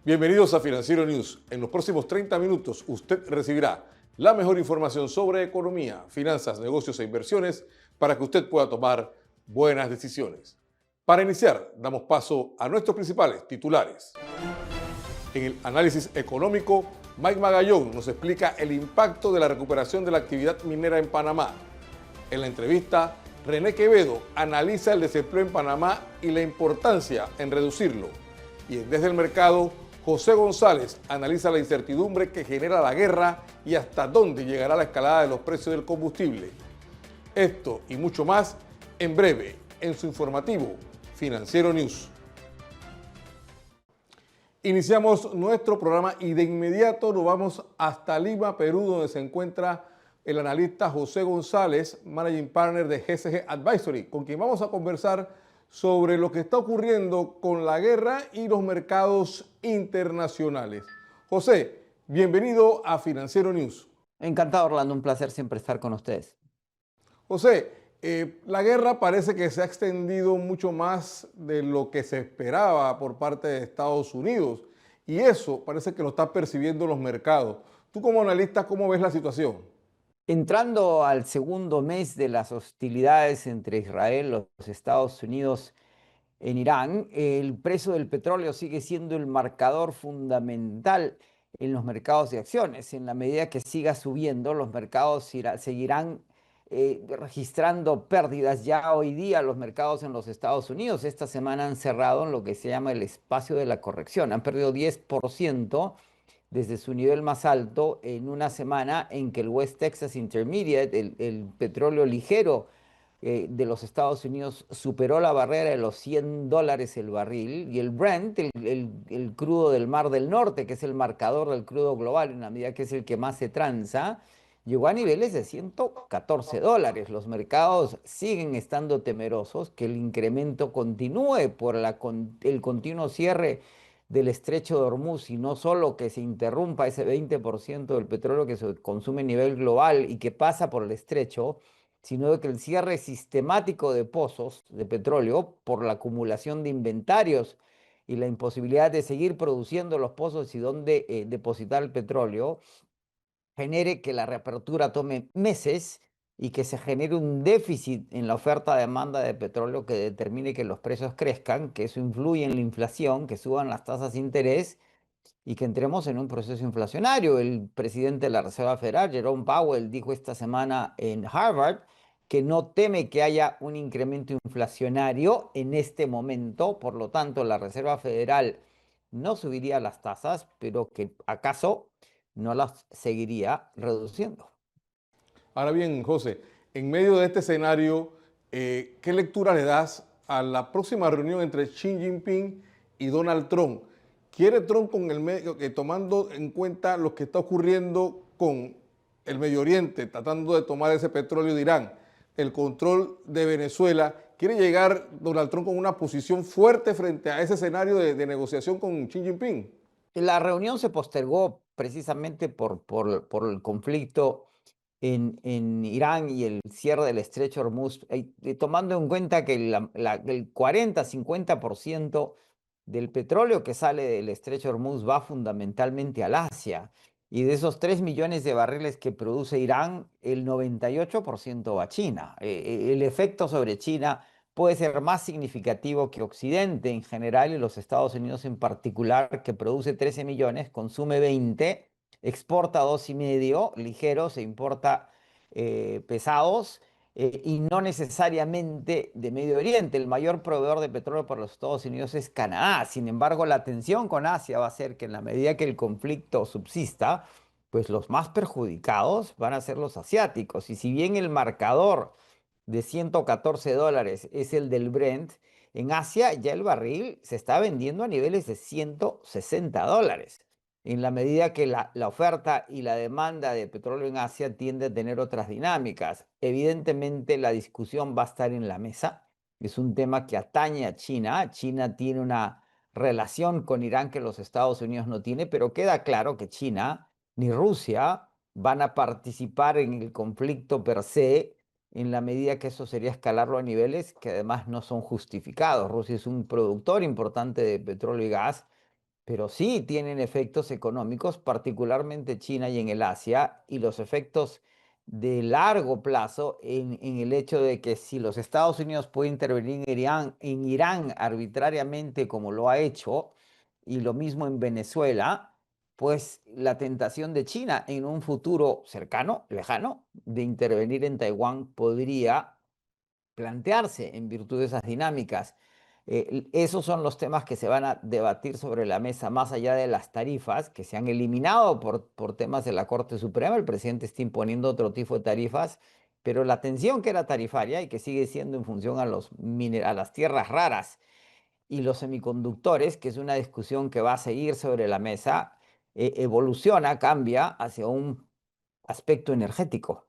Bienvenidos a Financiero News. En los próximos 30 minutos usted recibirá la mejor información sobre economía, finanzas, negocios e inversiones para que usted pueda tomar buenas decisiones. Para iniciar, damos paso a nuestros principales titulares. En el análisis económico, Mike Magallón nos explica el impacto de la recuperación de la actividad minera en Panamá. En la entrevista, René Quevedo analiza el desempleo en Panamá y la importancia en reducirlo. Y en Desde el Mercado, José González analiza la incertidumbre que genera la guerra y hasta dónde llegará la escalada de los precios del combustible. Esto y mucho más en breve en su informativo Financiero News. Iniciamos nuestro programa y de inmediato nos vamos hasta Lima, Perú, donde se encuentra el analista José González, Managing Partner de GSG Advisory, con quien vamos a conversar sobre lo que está ocurriendo con la guerra y los mercados internacionales. José, bienvenido a Financiero News. Encantado, Orlando, un placer siempre estar con ustedes. José, la guerra parece que se ha extendido mucho más de lo que se esperaba por parte de Estados Unidos y eso parece que lo están percibiendo los mercados. Tú como analista, ¿cómo ves la situación? Entrando al segundo mes de las hostilidades entre Israel y los Estados Unidos en Irán, el precio del petróleo sigue siendo el marcador fundamental en los mercados de acciones. En la medida que siga subiendo, los mercados seguirán registrando pérdidas. Ya hoy día los mercados en los Estados Unidos esta semana han cerrado en lo que se llama el espacio de la corrección. Han perdido 10% desde su nivel más alto en una semana en que el West Texas Intermediate, el petróleo ligero de los Estados Unidos, superó la barrera de los $100 el barril, y el Brent, el crudo del Mar del Norte, que es el marcador del crudo global, en la medida que es el que más se transa, llegó a niveles de $114. Los mercados siguen estando temerosos que el incremento continúe por el continuo cierre del estrecho de Hormuz, y no solo que se interrumpa ese 20% del petróleo que se consume a nivel global y que pasa por el estrecho, sino de que el cierre sistemático de pozos de petróleo por la acumulación de inventarios y la imposibilidad de seguir produciendo los pozos y dónde depositar el petróleo, genere que la reapertura tome meses y que se genere un déficit en la oferta-demanda de petróleo que determine que los precios crezcan, que eso influye en la inflación, que suban las tasas de interés y que entremos en un proceso inflacionario. El presidente de la Reserva Federal, Jerome Powell, dijo esta semana en Harvard que no teme que haya un incremento inflacionario en este momento. Por lo tanto, la Reserva Federal no subiría las tasas, pero que acaso no las seguiría reduciendo. Ahora bien, José, en medio de este escenario, ¿qué lectura le das a la próxima reunión entre Xi Jinping y Donald Trump? ¿Quiere Trump con el medio, tomando en cuenta lo que está ocurriendo con el Medio Oriente, tratando de tomar ese petróleo de Irán, el control de Venezuela? ¿Quiere llegar Donald Trump con una posición fuerte frente a ese escenario de negociación con Xi Jinping? La reunión se postergó precisamente por el conflicto en Irán y el cierre del estrecho de Hormuz, tomando en cuenta que el 40-50% del petróleo que sale del estrecho de Hormuz va fundamentalmente al Asia. Y de esos 3 millones de barriles que produce Irán, el 98% va a China. El efecto sobre China puede ser más significativo que Occidente en general y los Estados Unidos en particular, que produce 13 millones, consume 20, exporta 2,5 ligeros e importa pesados, y no necesariamente de Medio Oriente. El mayor proveedor de petróleo para los Estados Unidos es Canadá. Sin embargo, la tensión con Asia va a ser que en la medida que el conflicto subsista, pues los más perjudicados van a ser los asiáticos. Y si bien el marcador de $114 es el del Brent, en Asia ya el barril se está vendiendo a niveles de $160. En la medida que la oferta y la demanda de petróleo en Asia tiende a tener otras dinámicas. Evidentemente la discusión va a estar en la mesa. Es un tema que atañe a China. China tiene una relación con Irán que los Estados Unidos no tiene, pero queda claro que China ni Rusia van a participar en el conflicto per se, en la medida que eso sería escalarlo a niveles que además no son justificados. Rusia es un productor importante de petróleo y gas, pero sí tienen efectos económicos, particularmente China y en el Asia, y los efectos de largo plazo en el hecho de que si los Estados Unidos pueden intervenir en Irán arbitrariamente como lo ha hecho, y lo mismo en Venezuela, pues la tentación de China en un futuro cercano, lejano, de intervenir en Taiwán podría plantearse en virtud de esas dinámicas. Esos son los temas que se van a debatir sobre la mesa, más allá de las tarifas que se han eliminado por temas de la Corte Suprema. El presidente está imponiendo otro tipo de tarifas, pero la tensión que era tarifaria y que sigue siendo en función a las tierras raras y los semiconductores, que es una discusión que va a seguir sobre la mesa, evoluciona, cambia hacia un aspecto energético,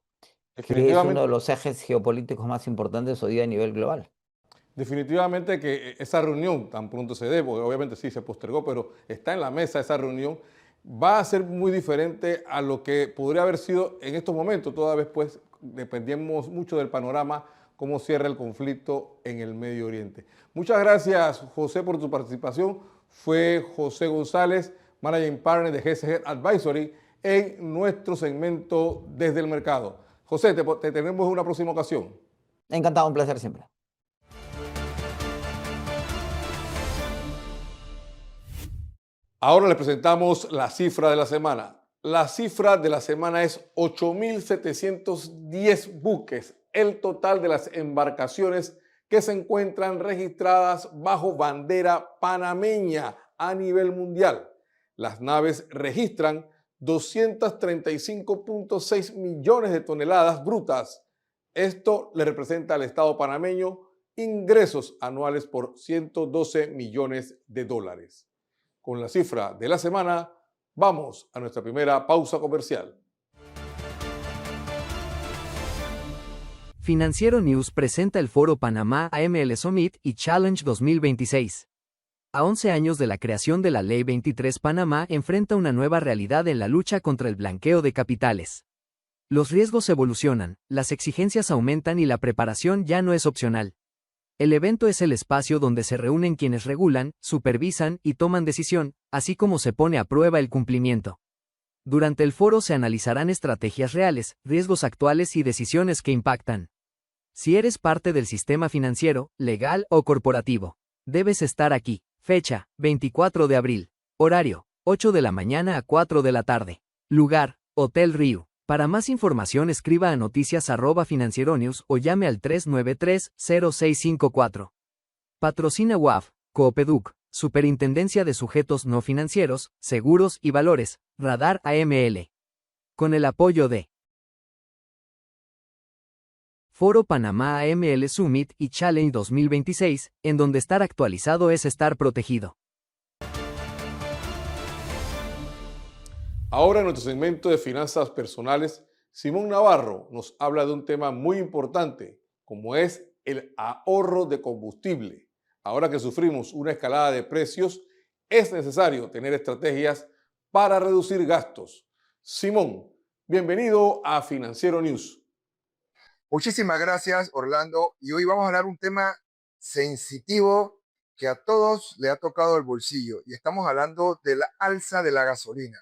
que es uno de Definitivamente, los ejes geopolíticos más importantes hoy día a nivel global. definitivamente que esa reunión, tan pronto se dé, porque obviamente sí se postergó, pero está en la mesa esa reunión, va a ser muy diferente a lo que podría haber sido en estos momentos. Toda vez pues dependemos mucho del panorama, cómo cierra el conflicto en el Medio Oriente. Muchas gracias, José, por tu participación. Fue José González, Managing Partner de GSG Advisory, en nuestro segmento Desde el Mercado. José, te tenemos en una próxima ocasión. Encantado, un placer siempre. Ahora les presentamos la cifra de la semana. La cifra de la semana es 8.710 buques, el total de las embarcaciones que se encuentran registradas bajo bandera panameña a nivel mundial. Las naves registran 235.6 millones de toneladas brutas. Esto le representa al Estado panameño ingresos anuales por 112 millones de dólares. Con la cifra de la semana, vamos a nuestra primera pausa comercial. Financiero News presenta el Foro Panamá AML Summit y Challenge 2026. A 11 años de la creación de la Ley 23, Panamá enfrenta una nueva realidad en la lucha contra el blanqueo de capitales. Los riesgos evolucionan, las exigencias aumentan y la preparación ya no es opcional. El evento es el espacio donde se reúnen quienes regulan, supervisan y toman decisión, así como se pone a prueba el cumplimiento. Durante el foro se analizarán estrategias reales, riesgos actuales y decisiones que impactan. Si eres parte del sistema financiero, legal o corporativo, debes estar aquí. Fecha, 24 de abril. Horario, 8 de la mañana a 4 de la tarde. Lugar, Hotel Rio. Para más información escriba a noticias@financieronews o llame al 393-0654. Patrocina WAF, Coopeduc, Superintendencia de Sujetos No Financieros, Seguros y Valores, Radar AML. Con el apoyo de Foro Panamá AML Summit y Challenge 2026, en donde estar actualizado es estar protegido. Ahora en nuestro segmento de finanzas personales, Simón Navarro nos habla de un tema muy importante, como es el ahorro de combustible. Ahora que sufrimos una escalada de precios, es necesario tener estrategias para reducir gastos. Simón, bienvenido a Financiero News. Muchísimas gracias, Orlando. Y hoy vamos a hablar un tema sensitivo que a todos le ha tocado el bolsillo. Y estamos hablando de la alza de la gasolina.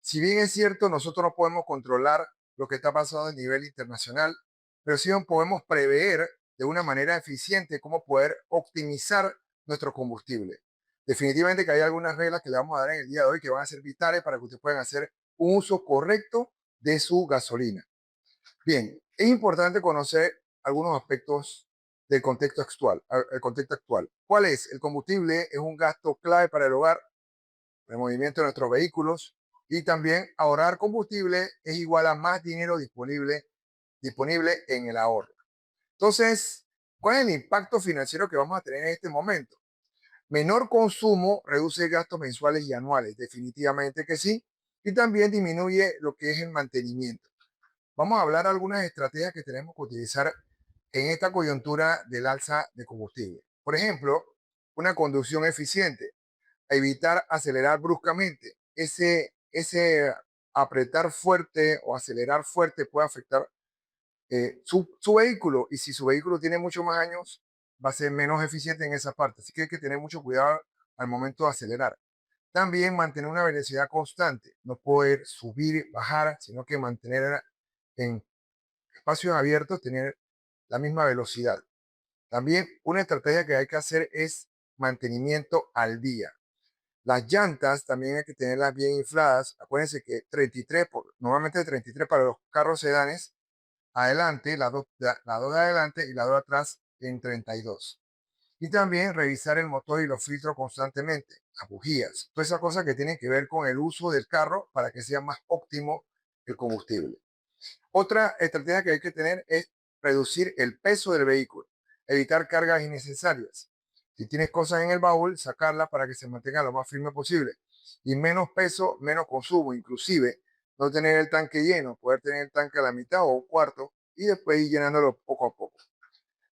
Si bien es cierto, nosotros no podemos controlar lo que está pasando a nivel internacional, pero sí podemos prever de una manera eficiente cómo poder optimizar nuestro combustible. Definitivamente que hay algunas reglas que le vamos a dar en el día de hoy que van a ser vitales para que ustedes puedan hacer un uso correcto de su gasolina. Bien, es importante conocer algunos aspectos del contexto actual. El contexto actual. ¿Cuál es? El combustible es un gasto clave para el hogar, el movimiento de nuestros vehículos y también ahorrar combustible es igual a más dinero disponible en el ahorro. Entonces, ¿cuál es el impacto financiero que vamos a tener en este momento? Menor consumo reduce gastos mensuales y anuales, definitivamente que sí, y también disminuye lo que es el mantenimiento. Vamos a hablar de algunas estrategias que tenemos que utilizar en esta coyuntura del alza de combustible. Por ejemplo, una conducción eficiente, evitar acelerar bruscamente. Ese apretar fuerte o acelerar fuerte puede afectar su vehículo, y si su vehículo tiene muchos más años, va a ser menos eficiente en esa parte. Así que hay que tener mucho cuidado al momento de acelerar. También mantener una velocidad constante, no poder subir, bajar, sino que mantener en espacios abiertos, tener la misma velocidad. También una estrategia que hay que hacer es mantenimiento al día. Las llantas también hay que tenerlas bien infladas. Acuérdense que 33, normalmente 33 para los carros sedanes, adelante, las dos de adelante y las dos de atrás en 32. Y también revisar el motor y los filtros constantemente, las bujías, todas esas cosas que tienen que ver con el uso del carro para que sea más óptimo el combustible. Otra estrategia que hay que tener es reducir el peso del vehículo, evitar cargas innecesarias. Si tienes cosas en el baúl, sacarlas para que se mantenga lo más firme posible. Y menos peso, menos consumo. Inclusive, no tener el tanque lleno, poder tener el tanque a la mitad o un cuarto y después ir llenándolo poco a poco.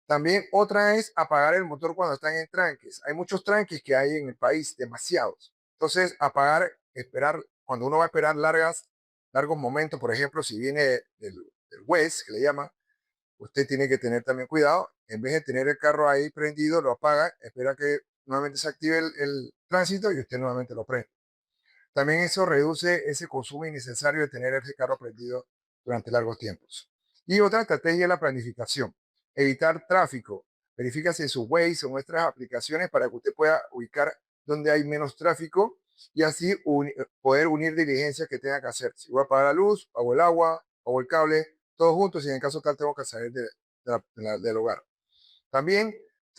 También otra es apagar el motor cuando están en tranques. Hay muchos tranques que hay en el país, demasiados. Entonces, apagar, esperar, cuando uno va a esperar largos momentos, por ejemplo, si viene del West, que le llaman, usted tiene que tener también cuidado. En vez de tener el carro ahí prendido, lo apaga, espera que nuevamente se active el tránsito y usted nuevamente lo prende. También eso reduce ese consumo innecesario de tener ese carro prendido durante largos tiempos. Y otra estrategia es la planificación. Evitar tráfico. Verifícase su Waze o nuestras aplicaciones para que usted pueda ubicar donde hay menos tráfico y así poder unir diligencias que tenga que hacer. Si voy a apagar la luz, pago el agua, pago el cable, todos juntos y en caso tal tengo que salir del hogar. También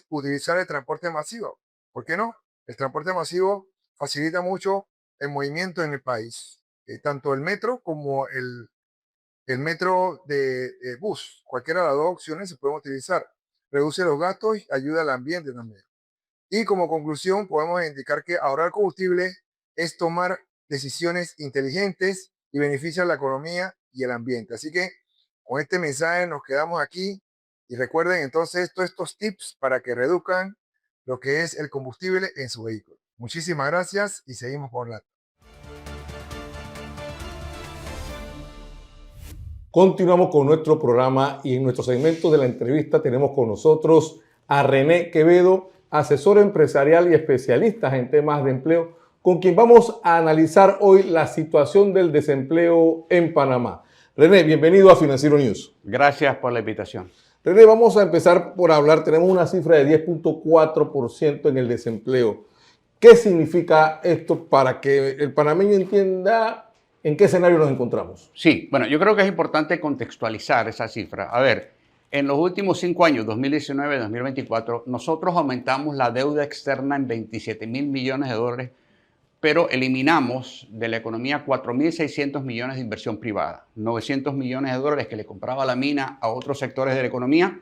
utilizar el transporte masivo. ¿Por qué no? El transporte masivo facilita mucho el movimiento en el país. Tanto el metro como el metro de bus. Cualquiera de las dos opciones se pueden utilizar. Reduce los gastos y ayuda al ambiente también. Y como conclusión podemos indicar que ahorrar combustible es tomar decisiones inteligentes y beneficia la economía y el ambiente. Así que con este mensaje nos quedamos aquí y recuerden entonces todos estos tips para que reduzcan lo que es el combustible en su vehículo. Muchísimas gracias y seguimos por la. Continuamos con nuestro programa y en nuestro segmento de la entrevista tenemos con nosotros a René Quevedo, asesor empresarial y especialista en temas de empleo, con quien vamos a analizar hoy la situación del desempleo en Panamá. René, bienvenido a Financiero News. Gracias por la invitación. René, vamos a empezar por hablar. Tenemos una cifra de 10.4% en el desempleo. ¿Qué significa esto para que el panameño entienda en qué escenario nos encontramos? Sí, bueno, yo creo que es importante contextualizar esa cifra. A ver, en los últimos 5 años, 2019 y 2024, nosotros aumentamos la deuda externa en 27.000 millones de dólares, pero eliminamos de la economía 4.600 millones de inversión privada, 900 millones de dólares que le compraba la mina a otros sectores de la economía,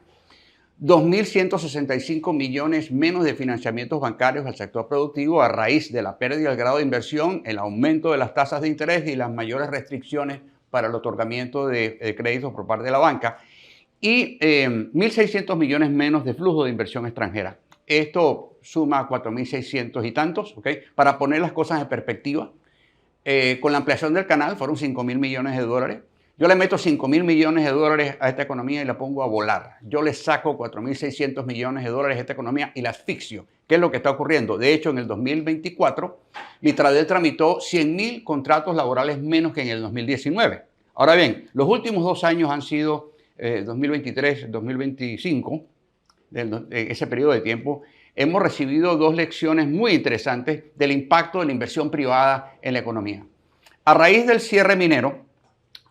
2.165 millones menos de financiamientos bancarios al sector productivo a raíz de la pérdida del grado de inversión, el aumento de las tasas de interés y las mayores restricciones para el otorgamiento de créditos por parte de la banca, y 1.600 millones menos de flujo de inversión extranjera. Esto suma 4.600 y tantos, ¿ok? Para poner las cosas en perspectiva, con la ampliación del canal fueron 5.000 millones de dólares. Yo le meto 5.000 millones de dólares a esta economía y la pongo a volar. Yo le saco 4.600 millones de dólares a esta economía y la asfixio. ¿Qué es lo que está ocurriendo? De hecho, en el 2024, Litradel tramitó 100.000 contratos laborales menos que en el 2019. Ahora bien, los últimos 2 años han sido 2023, 2025, ese periodo de tiempo, hemos recibido 2 lecciones muy interesantes del impacto de la inversión privada en la economía. A raíz del cierre minero,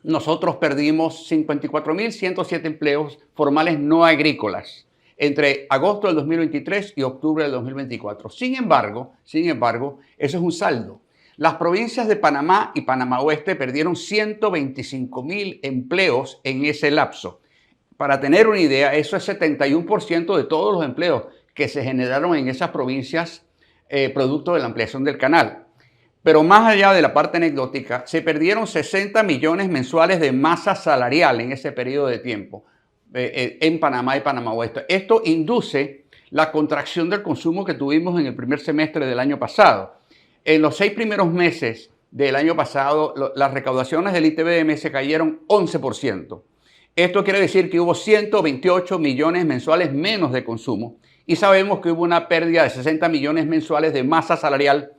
nosotros perdimos 54.107 empleos formales no agrícolas entre agosto del 2023 y octubre del 2024. Sin embargo, eso es un saldo. Las provincias de Panamá y Panamá Oeste perdieron 125.000 empleos en ese lapso. Para tener una idea, eso es 71% de todos los empleos que se generaron en esas provincias producto de la ampliación del canal. Pero más allá de la parte anecdótica, se perdieron 60 millones mensuales de masa salarial en ese periodo de tiempo en Panamá y Panamá Oeste. Esto induce la contracción del consumo que tuvimos en el primer semestre del año pasado. En los 6 primeros meses del año pasado, las recaudaciones del ITBM se cayeron 11%. Esto quiere decir que hubo 128 millones mensuales menos de consumo y sabemos que hubo una pérdida de 60 millones mensuales de masa salarial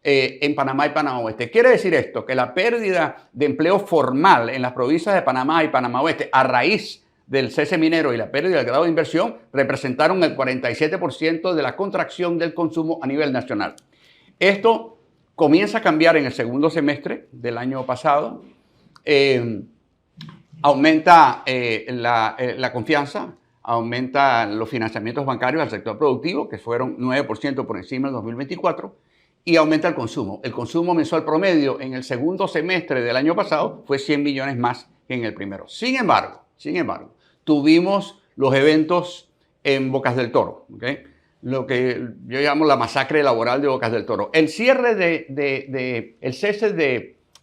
en Panamá y Panamá Oeste. Quiere decir esto, que la pérdida de empleo formal en las provincias de Panamá y Panamá Oeste a raíz del cese minero y la pérdida del grado de inversión representaron el 47% de la contracción del consumo a nivel nacional. Esto comienza a cambiar en el segundo semestre del año pasado. Aumenta la confianza, aumentan los financiamientos bancarios al sector productivo, que fueron 9% por encima del 2024, y aumenta el consumo. El consumo mensual promedio en el segundo semestre del año pasado fue 100 millones más que en el primero. Sin embargo, tuvimos los eventos en Bocas del Toro, ¿okay? Lo que yo llamo la masacre laboral de Bocas del Toro. El cierre el cese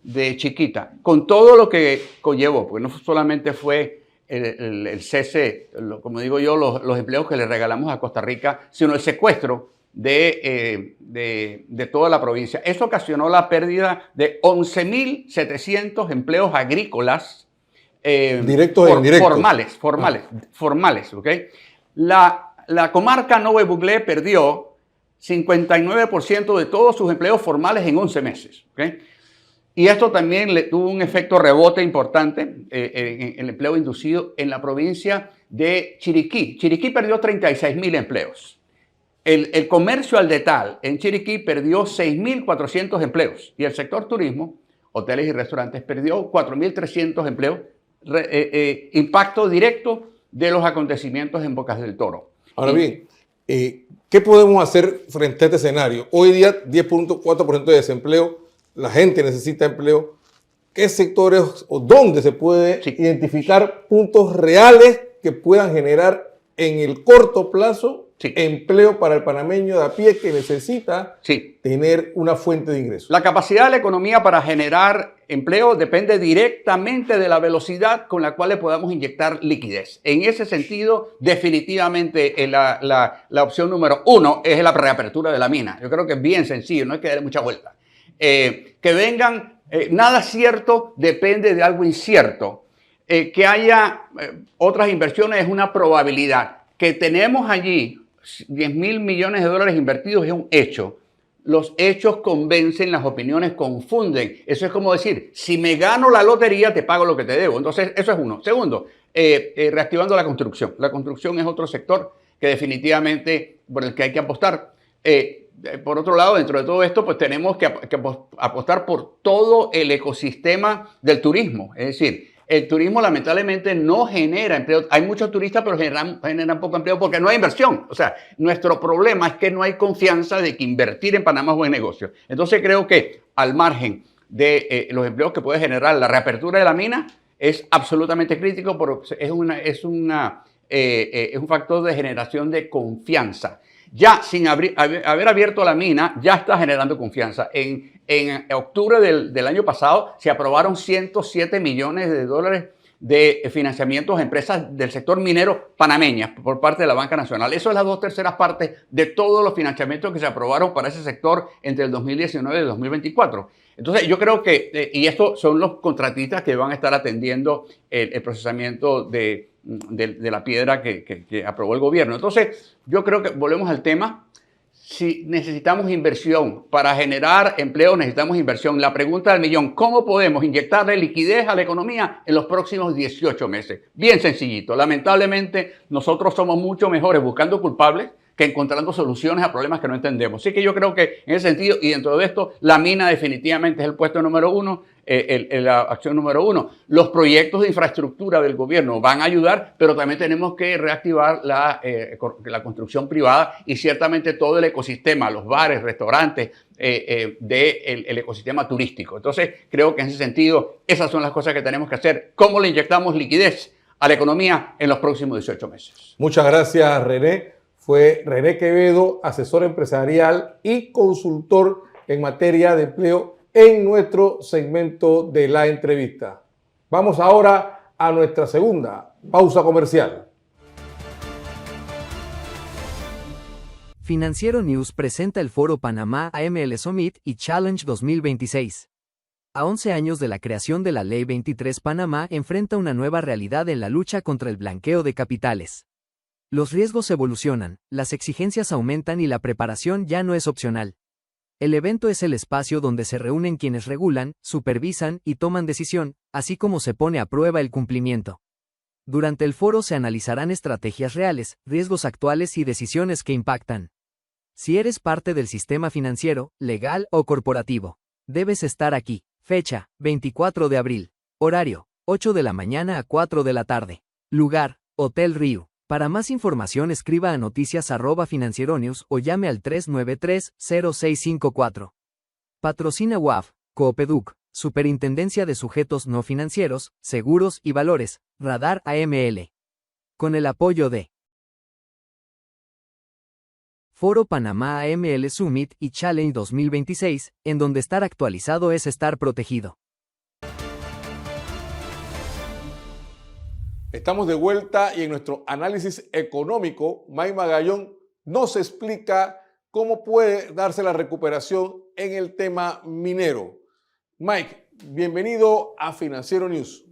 de Chiquita, con todo lo que conllevó, porque no solamente fue el cese, como digo yo, los empleos que le regalamos a Costa Rica, sino el secuestro de toda la provincia. Eso ocasionó la pérdida de 11.700 empleos agrícolas directos e indirectos. Formales, ¿ok? La comarca Nove Buglé perdió 59% de todos sus empleos formales en 11 meses, ¿ok? Y esto también le tuvo un efecto rebote importante en el empleo inducido en la provincia de Chiriquí. Chiriquí perdió 36.000 empleos. El comercio al detal en Chiriquí perdió 6.400 empleos y el sector turismo, hoteles y restaurantes, perdió 4.300 empleos. Impacto directo de los acontecimientos en Bocas del Toro. Ahora bien, ¿qué podemos hacer frente a este escenario? Hoy día 10.4% de desempleo, la gente necesita empleo. ¿Qué sectores o dónde se puede identificar puntos reales que puedan generar en el corto plazo empleo para el panameño de a pie que necesita tener una fuente de ingresos? La capacidad de la economía para generar empleo depende directamente de la velocidad con la cual le podamos inyectar liquidez. En ese sentido, definitivamente la opción número 1 es la reapertura de la mina. Yo creo que es bien sencillo, no hay que darle mucha vuelta. Que vengan, nada cierto depende de algo incierto. Que haya otras inversiones es una probabilidad. Que tenemos allí 10.000 millones de dólares invertidos es un hecho. Los hechos convencen, las opiniones confunden. Eso es como decir, si me gano la lotería, te pago lo que te debo. Entonces, eso es uno. Segundo, reactivando la construcción. La construcción es otro sector que definitivamente por el que hay que apostar. Por otro lado, dentro de todo esto, pues tenemos que apostar por todo el ecosistema del turismo. Es decir, el turismo lamentablemente no genera empleo. Hay muchos turistas, pero generan poco empleo porque no hay inversión. O sea, nuestro problema es que no hay confianza de que invertir en Panamá es buen negocio. Entonces creo que al margen de los empleos que puede generar la reapertura de la mina, es absolutamente crítico porque es un factor de generación de confianza. Ya sin haber abierto la mina, ya está generando confianza. En octubre del año pasado se aprobaron 107 millones de dólares de financiamientos a empresas del sector minero panameñas por parte de la Banca Nacional. Eso es las 2/3 partes de todos los financiamientos que se aprobaron para ese sector entre el 2019 y el 2024. Entonces yo creo que, y estos son los contratistas que van a estar atendiendo el procesamiento de la piedra que aprobó el gobierno. Entonces yo creo que volvemos al tema. Si necesitamos inversión para generar empleo, necesitamos inversión. La pregunta del millón, ¿cómo podemos inyectarle liquidez a la economía en los próximos 18 meses? Bien sencillito. Lamentablemente, nosotros somos mucho mejores buscando culpables que encontrando soluciones a problemas que no entendemos. Así que yo creo que en ese sentido, y dentro de esto, la mina definitivamente es el puesto número 1, la acción número 1. Los proyectos de infraestructura del gobierno van a ayudar, pero también tenemos que reactivar la construcción privada y ciertamente todo el ecosistema, los bares, restaurantes, del ecosistema turístico. Entonces, creo que en ese sentido, esas son las cosas que tenemos que hacer. ¿Cómo le inyectamos liquidez a la economía en los próximos 18 meses? Muchas gracias, René. Fue René Quevedo, asesor empresarial y consultor en materia de empleo en nuestro segmento de la entrevista. Vamos ahora a nuestra segunda pausa comercial. Financiero News presenta el Foro Panamá AML Summit y Challenge 2026. A 11 años de la creación de la Ley 23, Panamá enfrenta una nueva realidad en la lucha contra el blanqueo de capitales. Los riesgos evolucionan, las exigencias aumentan y la preparación ya no es opcional. El evento es el espacio donde se reúnen quienes regulan, supervisan y toman decisión, así como se pone a prueba el cumplimiento. Durante el foro se analizarán estrategias reales, riesgos actuales y decisiones que impactan. Si eres parte del sistema financiero, legal o corporativo, debes estar aquí. Fecha, 24 de abril. Horario, 8 de la mañana a 4 de la tarde. Lugar, Hotel Rio. Para más información escriba a noticias@financieronews o llame al 393-0654. Patrocina UAF, Coopeduc, Superintendencia de Sujetos No Financieros, Seguros y Valores, Radar AML. Con el apoyo de Foro Panamá AML Summit y Challenge 2026, en donde estar actualizado es estar protegido. Estamos de vuelta y en nuestro análisis económico, Mike Magallón nos explica cómo puede darse la recuperación en el tema minero. Mike, bienvenido a Financiero News.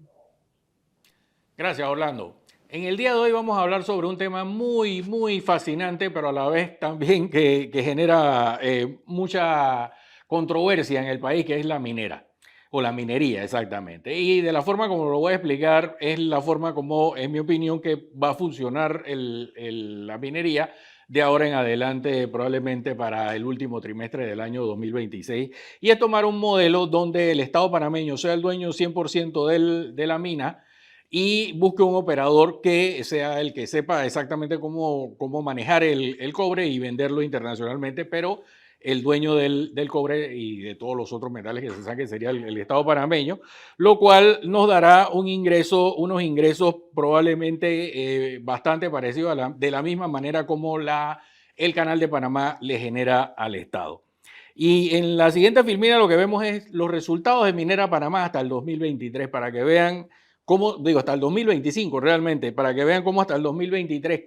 Gracias, Orlando. En el día de hoy vamos a hablar sobre un tema muy fascinante, pero a la vez también que genera mucha controversia en el país, que es la minera. O la minería, exactamente. Y de la forma como lo voy a explicar, es la forma como, en mi opinión, que va a funcionar la minería de ahora en adelante, probablemente para el último trimestre del año 2026. Y es tomar un modelo donde el Estado panameño sea el dueño 100% de la mina y busque un operador que sea el que sepa exactamente cómo manejar el cobre y venderlo internacionalmente, pero el dueño del cobre y de todos los otros metales que se saquen sería el Estado panameño, lo cual nos dará unos ingresos probablemente bastante parecidos de la misma manera como el Canal de Panamá le genera al Estado. Y en la siguiente filmina lo que vemos es los resultados de Minera Panamá hasta el 2023, para que vean hasta el 2025 realmente, para que vean cómo hasta el 2023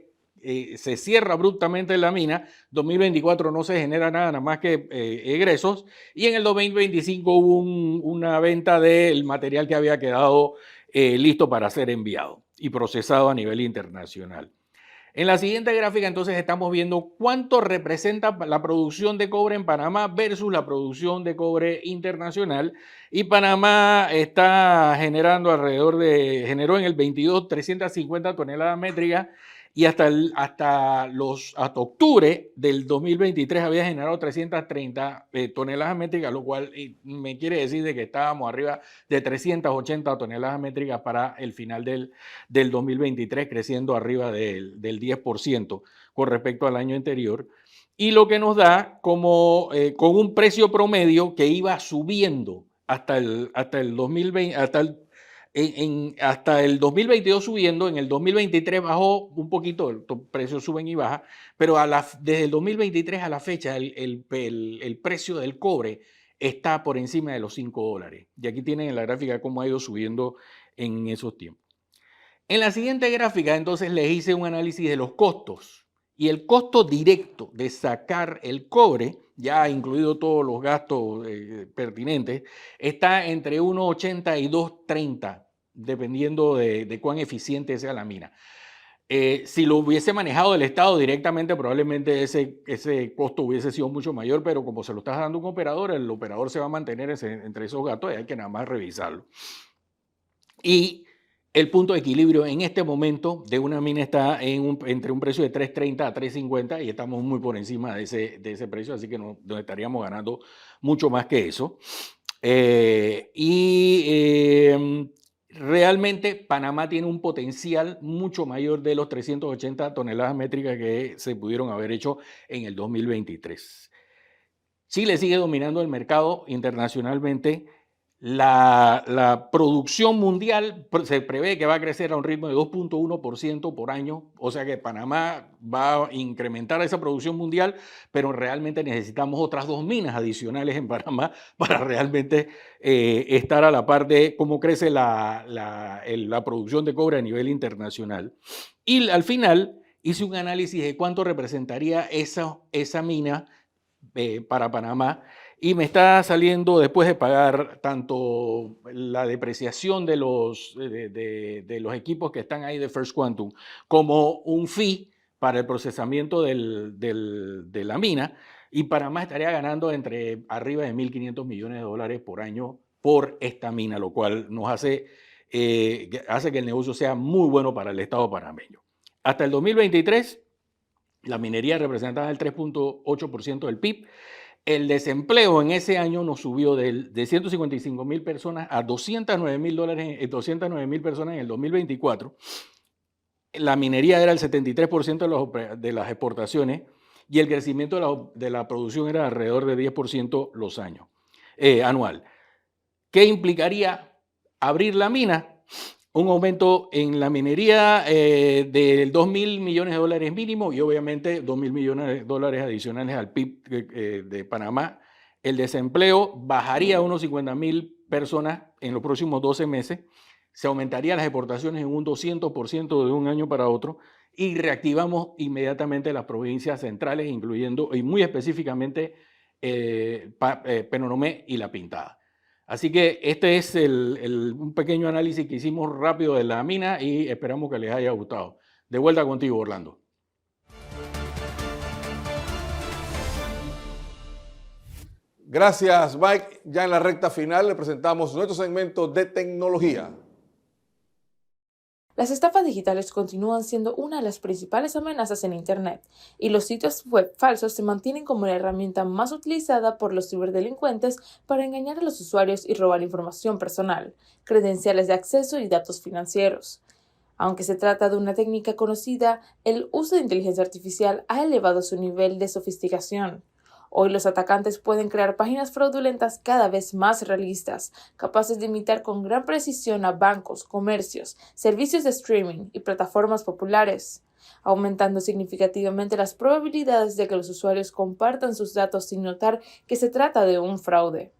se cierra abruptamente la mina, 2024 no se genera nada más que egresos, y en el 2025 hubo una venta del material que había quedado listo para ser enviado y procesado a nivel internacional. En la siguiente gráfica entonces estamos viendo cuánto representa la producción de cobre en Panamá versus la producción de cobre internacional, y Panamá está generando generó en el 22 350 toneladas métricas, y hasta octubre del 2023 había generado 330 toneladas métricas, lo cual me quiere decir de que estábamos arriba de 380 toneladas métricas para el final del 2023, creciendo arriba del 10% con respecto al año anterior, y lo que nos da como con un precio promedio que iba subiendo hasta el 2020, hasta el 2022 subiendo. En el 2023 bajó un poquito, los precios suben y bajan, pero desde el 2023 a la fecha el precio del cobre está por encima de los $5. Y aquí tienen en la gráfica cómo ha ido subiendo en esos tiempos. En la siguiente gráfica entonces les hice un análisis de los costos, y el costo directo de sacar el cobre, ya incluido todos los gastos pertinentes, está entre 1.80 y 2.30, dependiendo de cuán eficiente sea la mina. Si lo hubiese manejado el Estado directamente, probablemente ese costo hubiese sido mucho mayor, pero como se lo está dando un operador, el operador se va a mantener entre esos gastos y hay que nada más revisarlo. Y el punto de equilibrio en este momento de una mina está entre un precio de 3.30 a 3.50, y estamos muy por encima de ese precio, así que nos estaríamos ganando mucho más que eso. Realmente Panamá tiene un potencial mucho mayor de los 380 toneladas métricas que se pudieron haber hecho en el 2023. Chile sigue dominando el mercado internacionalmente. La producción mundial se prevé que va a crecer a un ritmo de 2.1% por año, o sea que Panamá va a incrementar esa producción mundial, pero realmente necesitamos otras 2 minas adicionales en Panamá para realmente estar a la par de cómo crece la producción de cobre a nivel internacional. Y al final hice un análisis de cuánto representaría esa mina para Panamá, y me está saliendo, después de pagar tanto la depreciación de los equipos que están ahí de First Quantum, como un fee para el procesamiento de la mina, Y Panamá estaría ganando entre arriba de 1.500 millones de dólares por año por esta mina, lo cual nos hace que el negocio sea muy bueno para el Estado panameño. Hasta el 2023, la minería representaba el 3.8% del PIB. El desempleo en ese año nos subió de 155.000 personas a 209.000 personas en el 2024. La minería era el 73% de las exportaciones y el crecimiento de la producción era alrededor de 10% los años, anual. ¿Qué implicaría abrir la mina? Un aumento en la minería de 2.000 millones de dólares mínimo y obviamente 2.000 millones de dólares adicionales al PIB de Panamá. El desempleo bajaría a unos 50.000 personas en los próximos 12 meses. Se aumentarían las exportaciones en un 200% de un año para otro y reactivamos inmediatamente las provincias centrales, incluyendo y muy específicamente Penonomé y La Pintada. Así que este es un pequeño análisis que hicimos rápido de la mina y esperamos que les haya gustado. De vuelta contigo, Orlando. Gracias, Mike. Ya en la recta final le presentamos nuestro segmento de tecnología. Las estafas digitales continúan siendo una de las principales amenazas en Internet y los sitios web falsos se mantienen como la herramienta más utilizada por los ciberdelincuentes para engañar a los usuarios y robar información personal, credenciales de acceso y datos financieros. Aunque se trata de una técnica conocida, el uso de inteligencia artificial ha elevado su nivel de sofisticación. Hoy los atacantes pueden crear páginas fraudulentas cada vez más realistas, capaces de imitar con gran precisión a bancos, comercios, servicios de streaming y plataformas populares, aumentando significativamente las probabilidades de que los usuarios compartan sus datos sin notar que se trata de un fraude.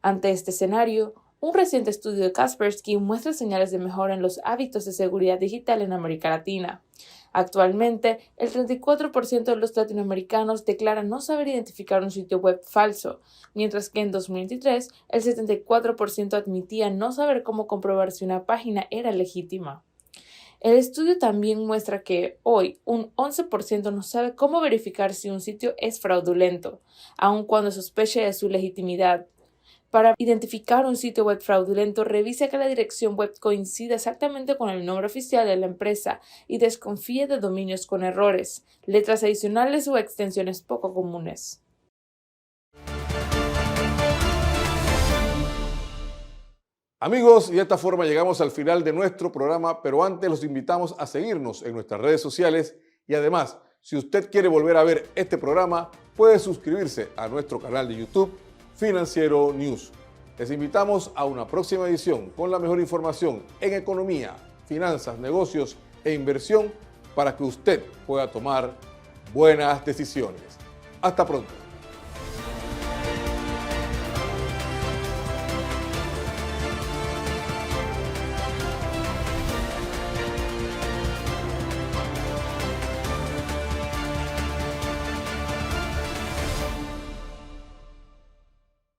Ante este escenario, un reciente estudio de Kaspersky muestra señales de mejora en los hábitos de seguridad digital en América Latina. Actualmente, el 34% de los latinoamericanos declaran no saber identificar un sitio web falso, mientras que en 2023 el 74% admitía no saber cómo comprobar si una página era legítima. El estudio también muestra que hoy un 11% no sabe cómo verificar si un sitio es fraudulento, aun cuando sospeche de su legitimidad. Para identificar un sitio web fraudulento, revise que la dirección web coincida exactamente con el nombre oficial de la empresa y desconfíe de dominios con errores, letras adicionales o extensiones poco comunes. Amigos, y de esta forma llegamos al final de nuestro programa, pero antes los invitamos a seguirnos en nuestras redes sociales y además, si usted quiere volver a ver este programa, puede suscribirse a nuestro canal de YouTube Financiero News. Les invitamos a una próxima edición con la mejor información en economía, finanzas, negocios e inversión para que usted pueda tomar buenas decisiones. Hasta pronto.